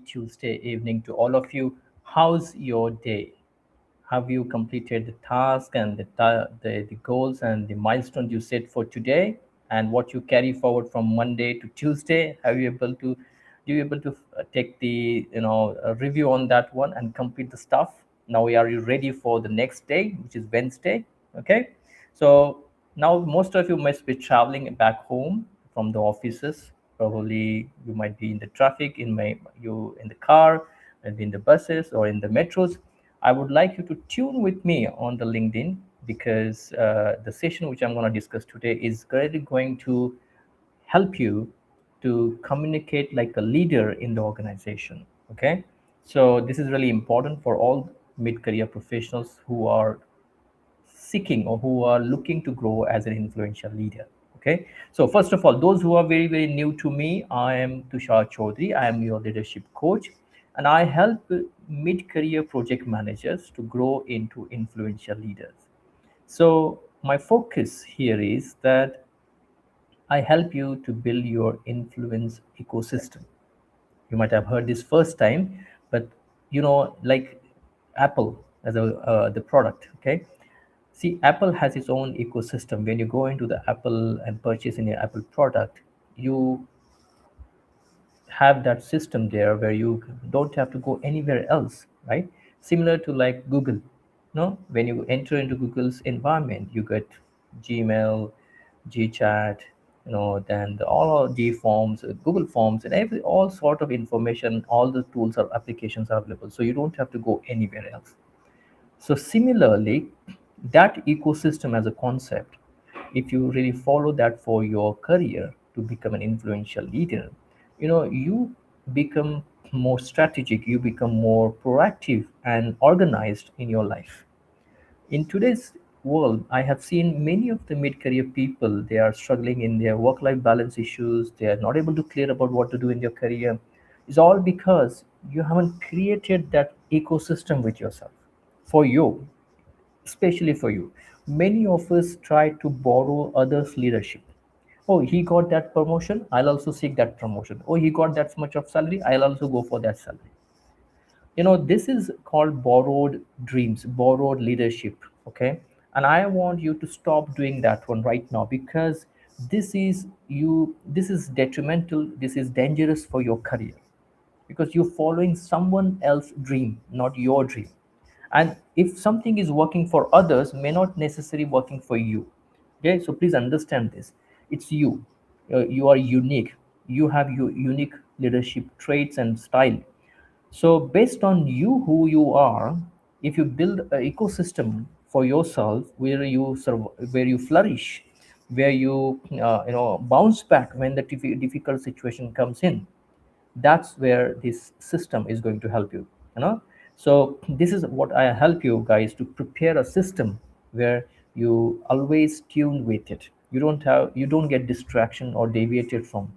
Tuesday evening to all of you. How's your day? Have you completed the task and the goals and the milestones you set for today, and what you carry forward from Monday to Tuesday? Have you able to do you able to take the review on that one and complete the stuff? Now, are you ready for the next day, which is Wednesday? Okay, so now most of you must be traveling back home from the offices. Probably you might be in the traffic, you in the car, maybe in the buses or in the metros. I would like you to tune with me on the LinkedIn, because the session which I'm going to discuss today is really going to help you to communicate like a leader in the organization. Okay, so this is really important for all mid-career professionals who are seeking or who are looking to grow as an influential leader. Okay, so first of all, those who are very, very new to me, I am Tushar Chaudhary. I am your leadership coach, and I help mid-career project managers to grow into influential leaders. So my focus here is that I help you to build your influence ecosystem. You might have heard this first time, but like Apple as the product. Okay, see, Apple has its own ecosystem. When you go into the Apple and purchase any Apple product, you have that system there where you don't have to go anywhere else, right? Similar to like Google. No, when you enter into Google's environment, you get Gmail, GChat, then all of G Forms, Google Forms, and every all sort of information. All the tools or applications are available, so you don't have to go anywhere else. So similarly, that ecosystem as a concept, if you really follow that for your career to become an influential leader, you become more strategic, you become more proactive and organized in your life. In today's world, I have seen many of the mid-career people, they are struggling in their work-life balance issues. They are not able to clear about what to do in their career. It's all because you haven't created that ecosystem with yourself for you, especially for you. Many of us try to borrow others' leadership. Oh, he got that promotion, I'll also seek that promotion. Oh, he got that much of salary, I'll also go for that salary. This is called borrowed dreams, borrowed leadership. Okay, and I want you to stop doing that one right now, because this is detrimental, this is dangerous for your career, because you're following someone else's dream, not your dream. And if something is working for others, may not necessarily working for you. Okay, so please understand this. It's you. You are unique. You have your unique leadership traits and style. So based on you, who you are, if you build an ecosystem for yourself where where you flourish, where you bounce back when the difficult situation comes in, that's where this system is going to help you. So this is what I help you guys to prepare a system where you always tune with it. You don't get distraction or deviated from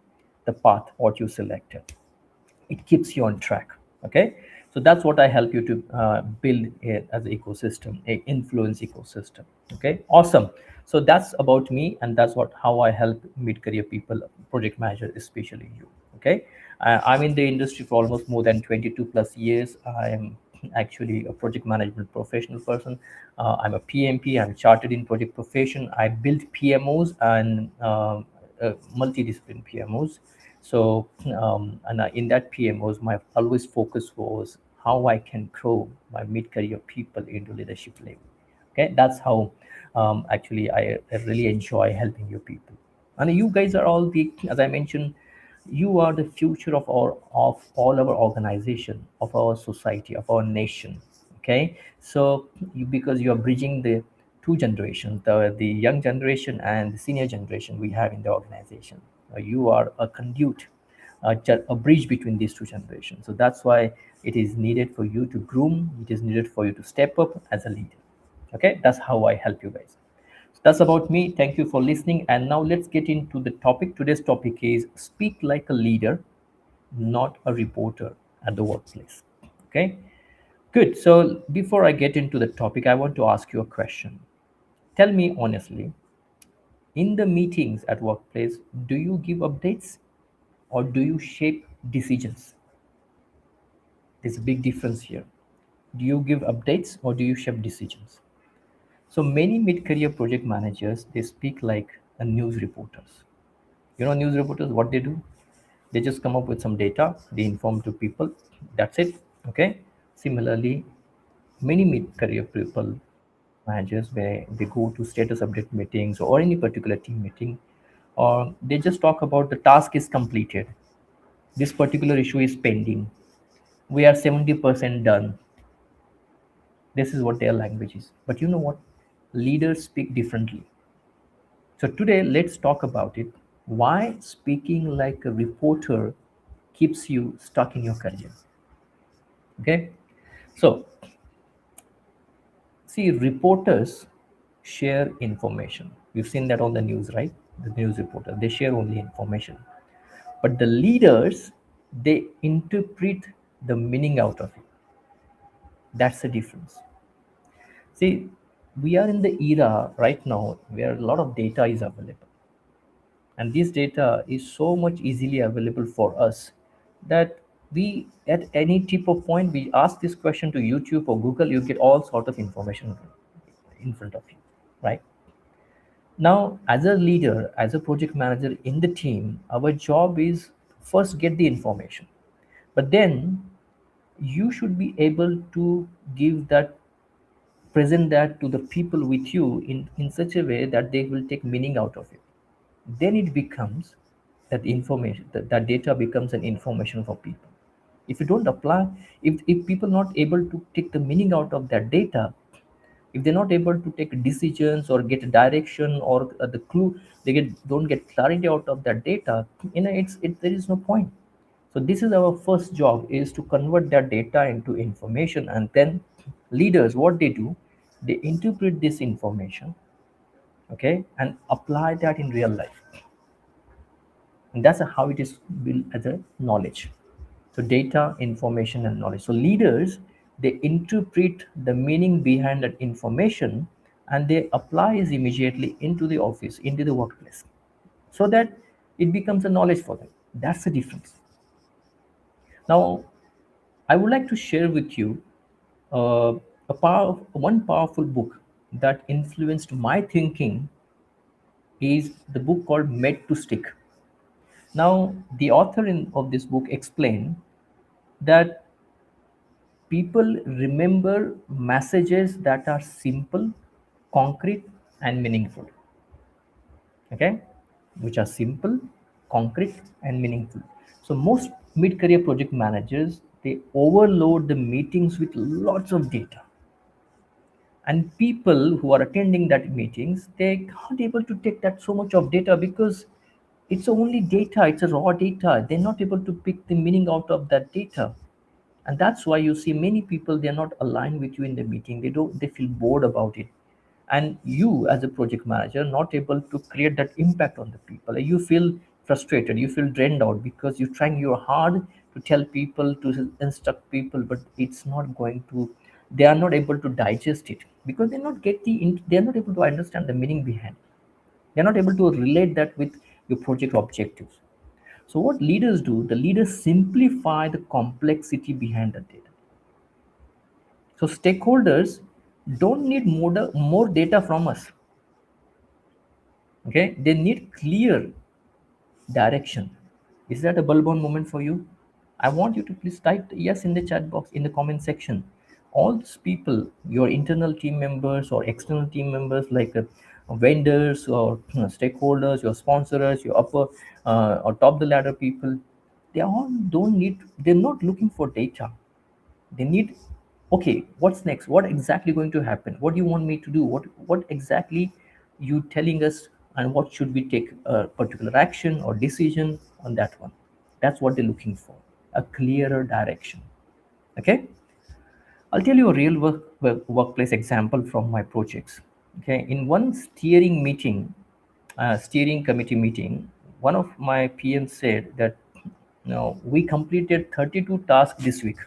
the path what you selected. It keeps you on track. Okay, so that's what I help you to build it as an ecosystem, a influence ecosystem. Okay, awesome. So that's about me, and that's what how I help mid-career people, project manager, especially you. Okay, I'm in the industry for almost more than 22 plus years. I am actually a project management professional person. I'm a PMP. I'm chartered in project profession. I build PMOs and multidiscipline PMOs. So, in that PMOs, my always focus was how I can grow my mid-career people into leadership level. Okay, that's how actually I really enjoy helping you people. And you guys are all the, as I mentioned, you are the future of all our organization, of our society, of our nation. Okay, so because you are bridging the two generations, the young generation and the senior generation we have in the organization. You are a conduit, a bridge between these two generations. So that's why it is needed for you to groom, it is needed for you to step up as a leader. Okay, that's how I help you guys. So that's about me. Thank you for listening. And now let's get into the topic. Today's topic is speak like a leader, not a reporter at the workplace. Okay, good. So before I get into the topic, I want to ask you a question. Tell me honestly, in the meetings at workplace, do you give updates or do you shape decisions? There's a big difference here. Do you give updates or do you shape decisions? So many mid-career project managers, they speak like a news reporters. You know, news reporters, what they do? They just come up with some data, they inform to people. That's it. Okay. Similarly, many mid-career people managers where they go to status update meetings or any particular team meeting, or they just talk about the task is completed. This particular issue is pending. We are 70% done. This is what their language is. But you know what? Leaders speak differently. So today, let's talk about it. Why speaking like a reporter keeps you stuck in your career. Okay. So, see, reporters share information. You've seen that on the news, right? The news reporter, they share only information. But the leaders, they interpret the meaning out of it. That's the difference. See, we are in the era right now where a lot of data is available. And this data is so much easily available for us that we, at any tip of point, we ask this question to YouTube or Google, you get all sort of information in front of you, right? Now, as a leader, as a project manager in the team, our job is first get the information, but then you should be able to give that, present that to the people with you in such a way that they will take meaning out of it. Then it becomes that information, that data becomes an information for people. If you don't apply, if people not able to take the meaning out of that data, if they're not able to take decisions or get a direction or the clue, they don't get clarity out of that data, there is no point. So this is our first job, is to convert that data into information. And then leaders, what they do, they interpret this information, okay, and apply that in real life. And that's how it is built as a knowledge. So data, information, and knowledge. So leaders, they interpret the meaning behind that information and they apply it immediately into the office, into the workplace, so that it becomes a knowledge for them. That's the difference. Now, I would like to share with you one powerful book that influenced my thinking is the book called Made to Stick. Now, the author of this book explained that people remember messages that are simple, concrete, and meaningful. Okay, which are simple, concrete, and meaningful. So most mid-career project managers, they overload the meetings with lots of data, and people who are attending that meetings, they can't able to take that so much of data because it's only data, it's a raw data. They're not able to pick the meaning out of that data. And that's why you see many people, they're not aligned with you in the meeting. They feel bored about it. And you as a project manager not able to create that impact on the people, you feel frustrated, you feel drained out because you're trying your hard to tell people, to instruct people, but it's not going to, they are not able to digest it because they're not able to understand the meaning behind. They're not able to relate that with your project objectives. So what leaders do, the leaders simplify the complexity behind the data. So stakeholders don't need more data from us. Okay, they need clear direction. Is that a bulb on moment for you? I want you to please type yes in the chat box, in the comment section. All these people, your internal team members or external team members, like vendors or stakeholders, your sponsors, your upper or top the ladder people, they all don't need, they're not looking for data. They need, okay, what's next, what exactly going to happen, what do you want me to do, what exactly you telling us, and what should we take a particular action or decision on that one. That's what they're looking for, a clearer direction. Okay, I'll tell you a real workplace example from my projects. Okay, in one steering committee meeting, one of my PMs said that, we completed 32 tasks this week.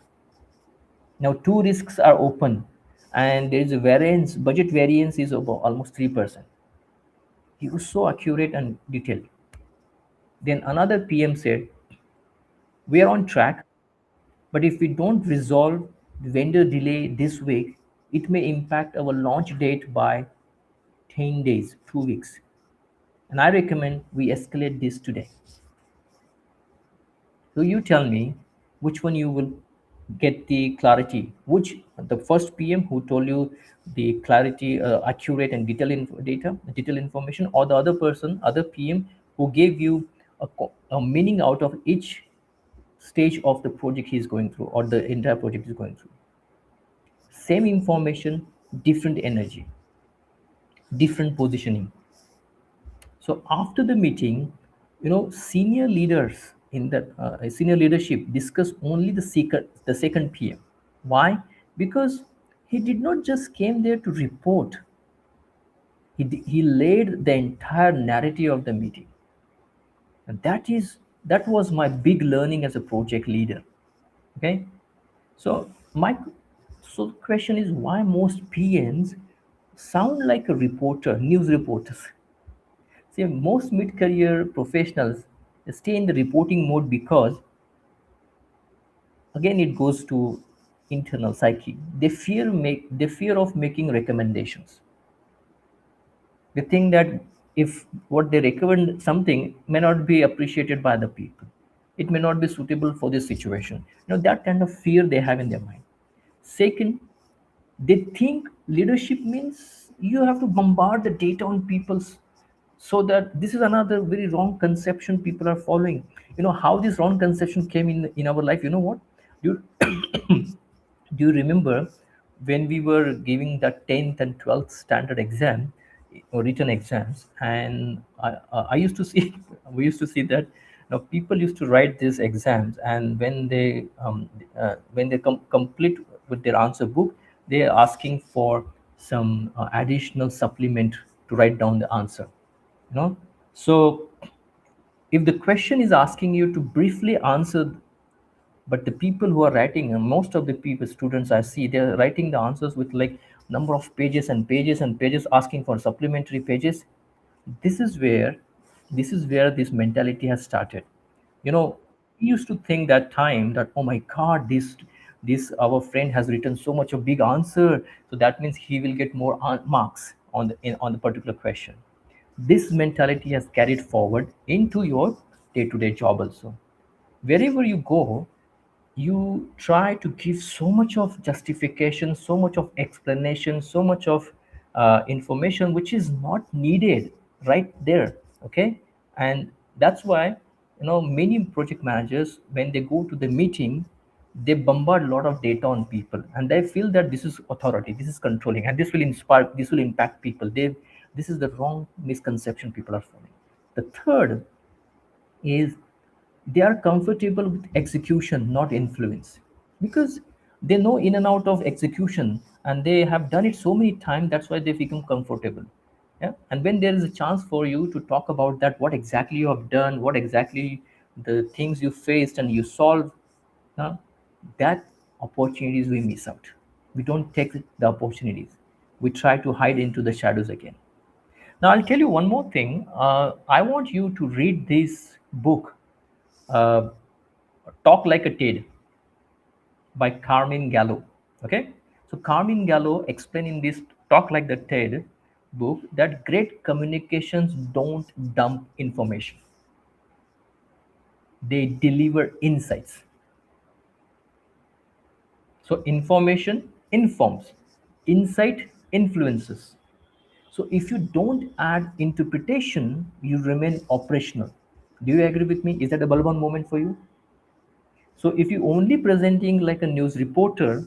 Now two risks are open, and there is a variance. Budget variance is about almost 3%. He was so accurate and detailed. Then another PM said, "We are on track. But if we don't resolve the vendor delay this week, it may impact our launch date by 10 days, 2 weeks. And I recommend we escalate this today. So you tell me which one you will get the clarity. Which the first PM who told you the clarity, accurate and detailed information, or the other person, other PM who gave you a meaning out of each stage of the project he is going through or the entire project is going through. Same information, different energy, different positioning. So after the meeting, senior leaders in the senior leadership discuss only the second PM. Why? Because he did not just came there to report. He laid the entire narrative of the meeting, and that was my big learning as a project leader. Okay, so my so the question is why most PMs sound like a reporter, news reporters. See, most mid-career professionals stay in the reporting mode because, again, it goes to internal psyche. They fear of making recommendations. They think that if what they recommend something may not be appreciated by the people, it may not be suitable for this situation. That kind of fear they have in their mind. Second, they think leadership means you have to bombard the data on people's, so that this is another very wrong conception people are following. How this wrong conception came in our life. You know what? Do do you remember when we were giving the 10th and 12th standard exam or written exams, and I used to see we used to see that people used to write these exams, and when they complete with their answer book, they are asking for some additional supplement to write down the answer. So if the question is asking you to briefly answer, but the people who are writing, and most of the people students I see, they're writing the answers with like number of pages and pages and pages, asking for supplementary pages. This is where this mentality has started. We used to think that time that, oh my god, this our friend has written so much of big answer, so that means he will get more marks on the particular question. This mentality has carried forward into your day-to-day job also. Wherever you go, you try to give so much of justification, so much of explanation, so much of information which is not needed right there. Okay, and that's why many project managers, when they go to the meeting, they bombard a lot of data on people, and they feel that this is authority, this is controlling, and this will inspire, this will impact people. This is the wrong misconception people are following. The third is they are comfortable with execution, not influence, because they know in and out of execution and they have done it so many times. That's why they become comfortable. Yeah, and when there is a chance for you to talk about that, what exactly you have done, what exactly the things you faced and you solved, uh, that opportunities we miss out. We don't take the opportunities. We try to hide into the shadows again. Now, I'll tell you one more thing. I want you to read this book, uh, Talk Like a TED by Carmine Gallo. Okay, so Carmine Gallo explained in this Talk Like the TED book that great communications don't dump information, they deliver insights. So information informs, insight influences. So if you don't add interpretation, you remain operational. Do you agree with me? Is that a Balban moment for you? So if you only presenting like a news reporter,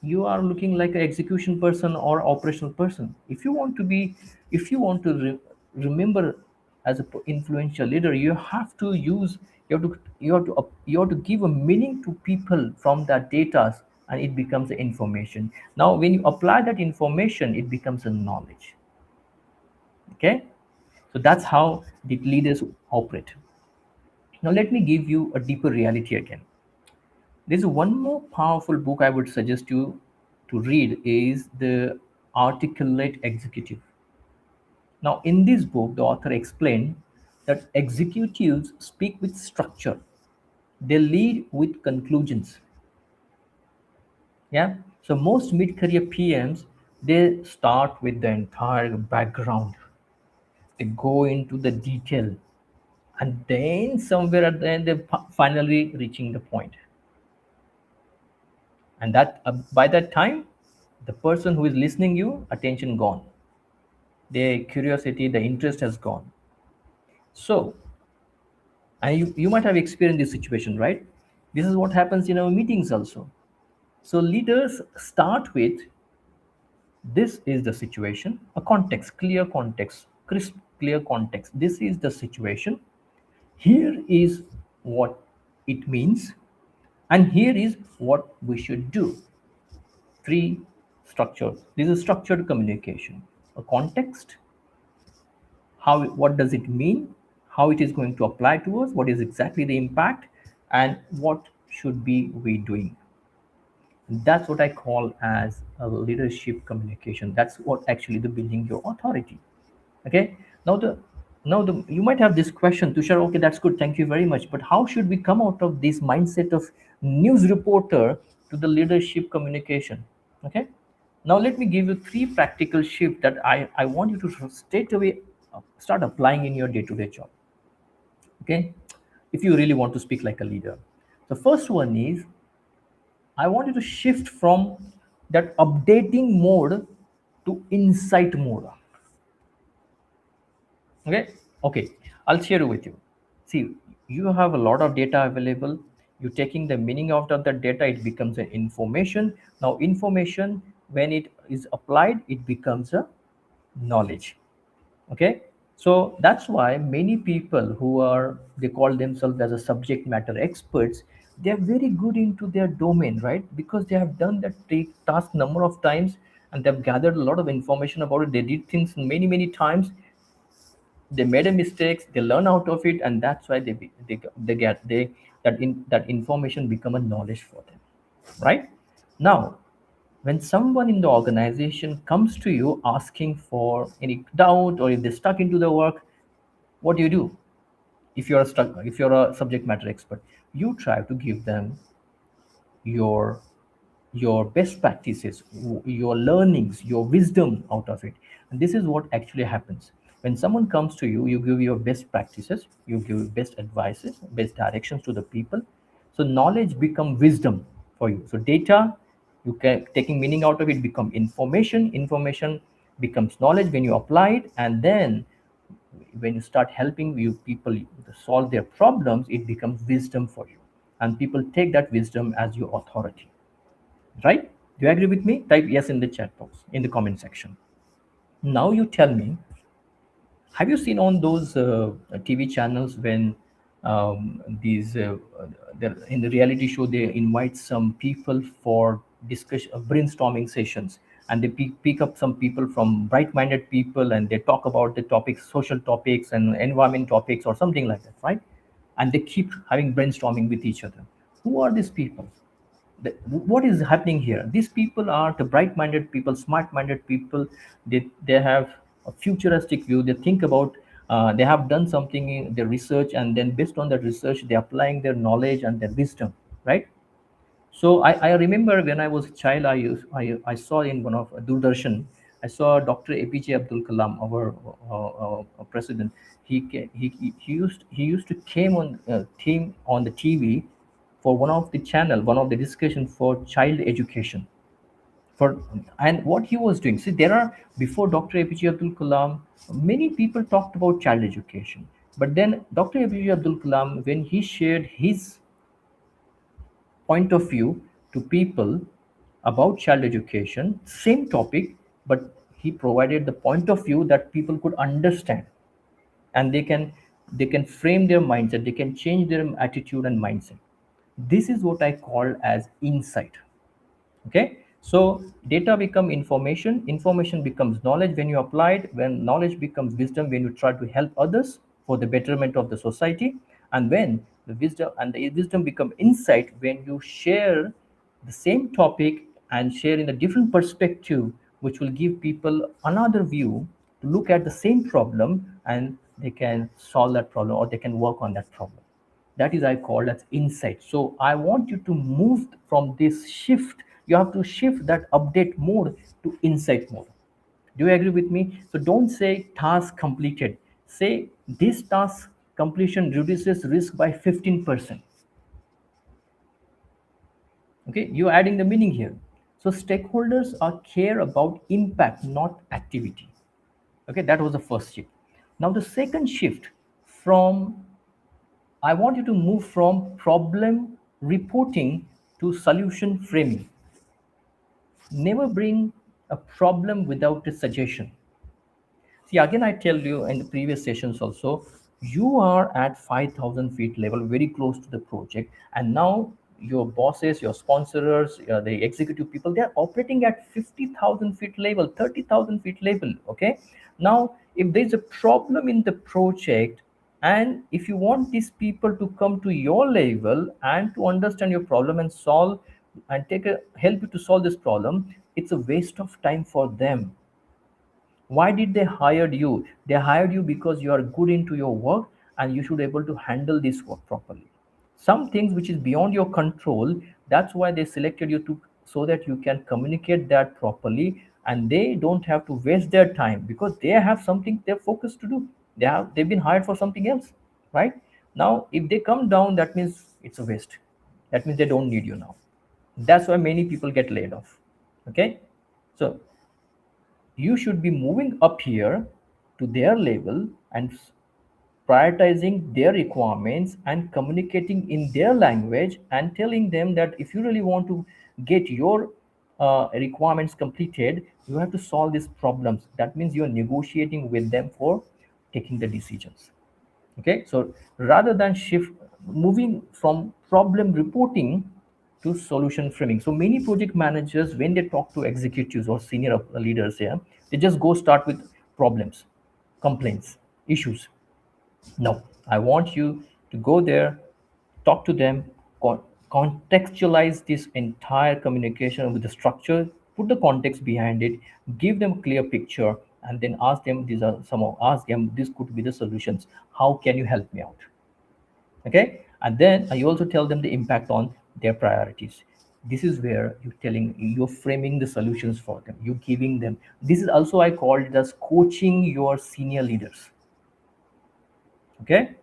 you are looking like an execution person or operational person. If you want to remember as a influential leader, you have to give a meaning to people from that data, and it becomes information. Now when you apply that information, it becomes a knowledge. Okay, so that's how the leaders operate. Now let me give you a deeper reality again. There's one more powerful book I would suggest you to read is The Articulate Executive. Now, in this book, the author explained that executives speak with structure, They lead with conclusions. Yeah. So most mid-career PMs, they start with the entire background. They go into the detail, and then somewhere at the end, they finally reaching the point. And that by that time, the person who is listening you, attention gone. The curiosity, the interest has gone. So, and you might have experienced this situation, right? This is what happens in our meetings also. So leaders start with, this is the situation, a context, crisp, clear context. This is the situation. Here is what it means, and here is what we should do. Three structures. This is structured communication. A context, how, what does it mean, how it is going to apply to us, what is exactly the impact, and what should be we doing. That's what I call as a leadership communication. That's what actually the building your authority. Okay. Now the you might have this question, Tushar. Okay, that's good. Thank you very much. But how should we come out of this mindset of news reporter to the leadership communication? Okay. Now let me give you three practical shifts that I want you to straight away start applying in your day-to-day job. Okay. If you really want to speak like a leader. The first one is, I want you to shift from that updating mode to insight mode. Okay. Okay. I'll share with you. See, you have a lot of data available. You're taking the meaning out of that data, it becomes an information. Now, information, when it is applied, it becomes a knowledge. Okay. So that's why many people who are, they call themselves as a subject matter experts, they're very good into their domain, right? Because they have done that task number of times, and they've gathered a lot of information about it. They did things many many times, they made a mistakes, they learn out of it, and that's why they get they that information become a knowledge for them, right? Now, when someone in the organization comes to you asking for any doubt, or if they're stuck into the work, what do? If you're a subject matter expert, you try to give them your your best practices, your learnings, your wisdom out of it. And this is what actually happens. When someone comes to you, you give your best practices, you give best advices, best directions to the people. So knowledge become wisdom for you. So data, you can taking meaning out of it become information. Information becomes knowledge when you apply it, and then when you start helping you people to solve their problems, it becomes wisdom for you, and people take that wisdom as your authority. Right? Do you agree with me? Type yes in the chat box, in the comment section. Now you tell me, have you seen on those TV channels when these in the reality show they invite some people for discussion, brainstorming sessions, and they pick up some people from bright-minded people, and they talk about the topics, social topics and environment topics or something like that, right? And they keep having brainstorming with each other. Who are these people? What is happening here? These people are the bright-minded people, smart-minded people. They have a futuristic view. They think about, they have done something in their research, and then based on that research they're applying their knowledge and their wisdom, right? So I remember when I was a child, I saw in one of Doordarshan, I saw Dr. APJ Abdul Kalam, our president. He used to came on theme on the TV for one of the channel, one of the discussion for child education. For, and what he was doing, see, there are, before Dr. APJ Abdul Kalam, many people talked about child education. But then Dr. APJ Abdul Kalam, when he shared his point of view to people about child education, same topic, but he provided the point of view that people could understand, and they can frame their mindset, they can change their attitude and mindset. This is what I call as insight. Okay. So data become information, information becomes knowledge when you apply it, when knowledge becomes wisdom when you try to help others for the betterment of the society, and when the wisdom become insight when you share the same topic and share in a different perspective, which will give people another view to look at the same problem, and they can solve that problem or they can work on that problem. That is I call as insight. So I want you to move from this shift. You have to shift that update mode to insight mode. Do you agree with me? So don't say task completed. Say this task completion reduces risk by 15%. Okay, you're adding the meaning here. So stakeholders are care about impact, not activity. Okay, that was the first shift. Now the second shift, from I want you to move from problem reporting to solution framing. Never bring a problem without a suggestion. See, again, I tell you in the previous sessions also, you are at 5,000 feet level, very close to the project, and now your bosses, your sponsors, the executive people, they are operating at 50,000 feet level, 30,000 feet level. Okay. Now, if there's a problem in the project, and if you want these people to come to your level and to understand your problem and solve and take a help you to solve this problem, it's a waste of time for them. Why did they hire you? They hired you because you are good into your work and you should able to handle this work properly. Some things which is beyond your control, that's why they selected you to, so that you can communicate that properly, and they don't have to waste their time because they have something they're focused to do. They've been hired for something else, right? Now if they come down, that means it's a waste. That means they don't need you now. That's why many people get laid off. Okay. So you should be moving up here to their level and prioritizing their requirements and communicating in their language and telling them that if you really want to get your requirements completed, you have to solve these problems. That means you are negotiating with them for taking the decisions. Okay, so rather than shift moving from problem reporting to solution framing. So many project managers, when they talk to executives or senior leaders here, they just go start with problems, complaints, issues. No, I want you to go there, talk to them, contextualize this entire communication with the structure, put the context behind it, give them a clear picture, and then ask them, these are some of, ask them, this could be the solutions. How can you help me out? Okay, and then I also tell them the impact on their priorities. This is where you're framing the solutions for them. You're giving them. This is also I call it as coaching your senior leaders. Okay,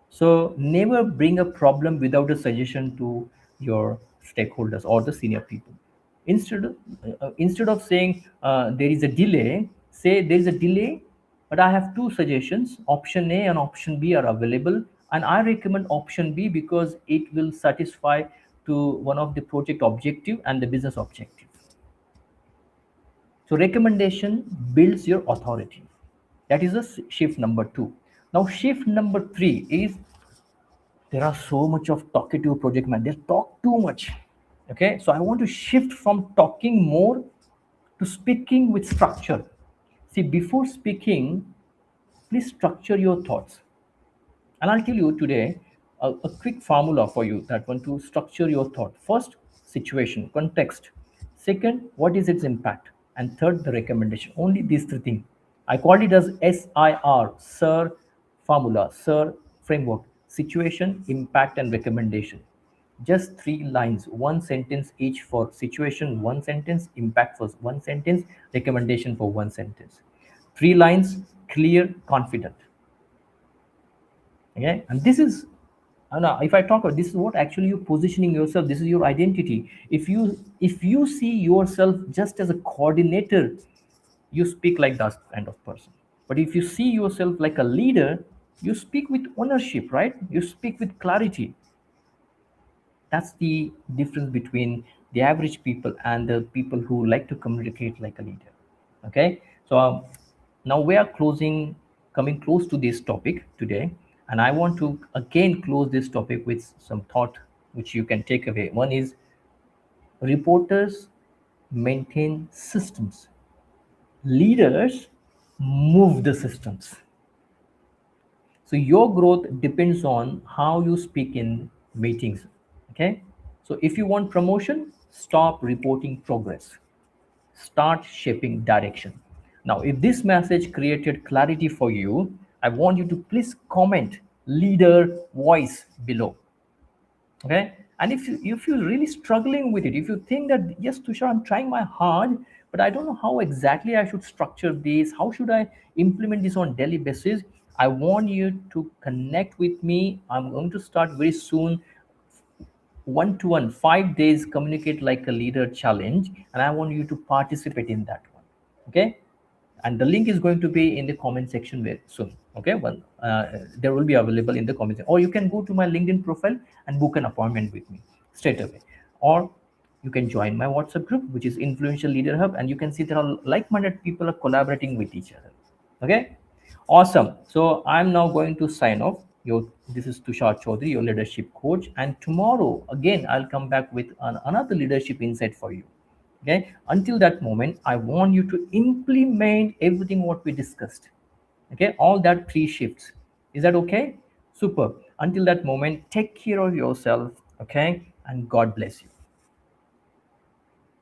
so never bring a problem without a suggestion to your stakeholders or the senior people. Instead of saying there is a delay, say there is a delay, but I have two suggestions. Option A and option B are available, and I recommend option B because it will satisfy to one of the project objective and the business objective. So recommendation builds your authority. That is a shift number two. Now shift number three is, there are so much of talkative project man. They talk too much. Okay, so I want to shift from talking more to speaking with structure. See, before speaking, please structure your thoughts. And I'll tell you today a quick formula for you that want to structure your thought. First, situation, context. Second, what is its impact? And third, the recommendation. Only these three things. I called it as SIR, SIR formula, SIR framework. Situation, impact, and recommendation. Just three lines, one sentence each for situation, one sentence, impact for one sentence, recommendation for one sentence. Three lines, clear, confident. Okay, and this is now if I talk about, this is what actually you're positioning yourself. This is your identity. If you see yourself just as a coordinator, you speak like that kind of person. But if you see yourself like a leader, you speak with ownership, right? You speak with clarity. That's the difference between the average people and the people who like to communicate like a leader. Okay, so now we are coming close to this topic today, and I want to again close this topic with some thought which you can take away. One is, reporters maintain systems, leaders move the systems. So your growth depends on how you speak in meetings. Okay, so if you want promotion, stop reporting progress, start shaping direction. Now if this message created clarity for you, I want you to please comment leader voice below. Okay, and if you're really struggling with it, if you think that yes, Tushar, I'm trying my hard, but I don't know how exactly I should structure this, how should I implement this on daily basis, I want you to connect with me. I'm going to start very soon, one to one, 5 days communicate like a leader challenge, and I want you to participate in that one. Okay, and the link is going to be in the comment section very soon. Okay, well, there will be available in the comment, or you can go to my LinkedIn profile and book an appointment with me straight away, or you can join my WhatsApp group, which is Influential Leader Hub, and you can see there are like-minded people are collaborating with each other. Okay, awesome. So I'm now going to sign off. This is Tushar Chaudhary, your leadership coach, and tomorrow again I'll come back with another leadership insight for you. Okay, until that moment, I want you to implement everything what we discussed. Okay, all that three shifts. Is that okay? Super. Until that moment, take care of yourself. Okay, and God bless you.